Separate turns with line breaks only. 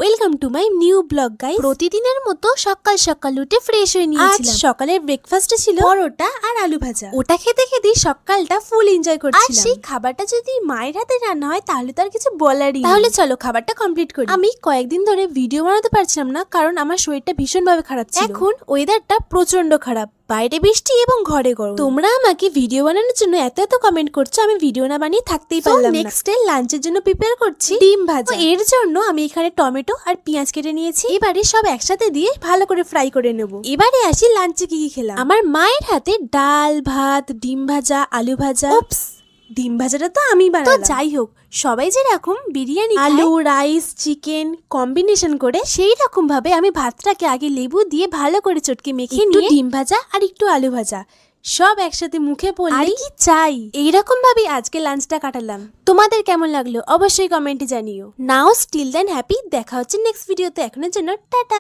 Welcome to my new blog guys. প্রতিদিনের মতো সকাল সকাল উঠে ফ্রেশ হয়ে নিয়েছিলাম। সকালের ব্রেকফাস্টে ছিল পরোটা আর আলু ভাজা। ওটা খেতে খেতে সকালটা ফুল এনজয় করছিলাম। আর সেই খাবারটা যদি মায়ের হাতে রান্না হয় তাহলে তো আর কিছু বলারই নেই। তাহলে চলো খাবারটা কমপ্লিট করি। আমি কয়েকদিন ধরে ভিডিও বানাতে পারছিলাম না, কারণ আমার শরীরটা ভীষণ ভাবে খারাপ ছিল। এখন ওয়েদারটা প্রচন্ড খারাপ, বাইরে বৃষ্টি এবং ঘরে গরম। তোমরা আমাকে ভিডিও বানানোর জন্য এত এত কমেন্ট করছো, আমি ভিডিও না বানিয়ে থাকতেই পারলাম না। নেক্সট ডে লাঞ্চের জন্য প্রিপেয়ার করছি ডিম ভাজা। এর জন্য আমি এখানে টমেটো আর পেঁয়াজ কেটে নিয়েছি। এবারে সব একসাথে দিয়ে ভালো করে ফ্রাই করে নেব। এবারে আসি লাঞ্চে কি কি খেলাম। আমার মায়ের হাতে ডাল ভাত, ডিম ভাজা, আলু ভাজা। ডিম ভাজাটা তো আমি বানালাম। তো যাই হোক, সবাই যেরকম বিরিয়ানি আলু রাইস চিকেন কম্বিনেশন করে, সেই রকম ভাবে আমি ভাতটাকে আগে লেবু দিয়ে ভালো করে চটকে মেখে নিয়ে ডিম ভাজা আর একটু আলু ভাজা সব একসাথে মুখে পড়লে আর কি চাই। এইরকম ভাবে আজকে লাঞ্চটা কাটালাম। তোমাদের কেমন লাগলো অবশ্যই কমেন্টে জানিও। নাও স্টিল দেন হ্যাপি। দেখা হচ্ছে নেক্সট ভিডিওতে। এখনের জন্য টাটা।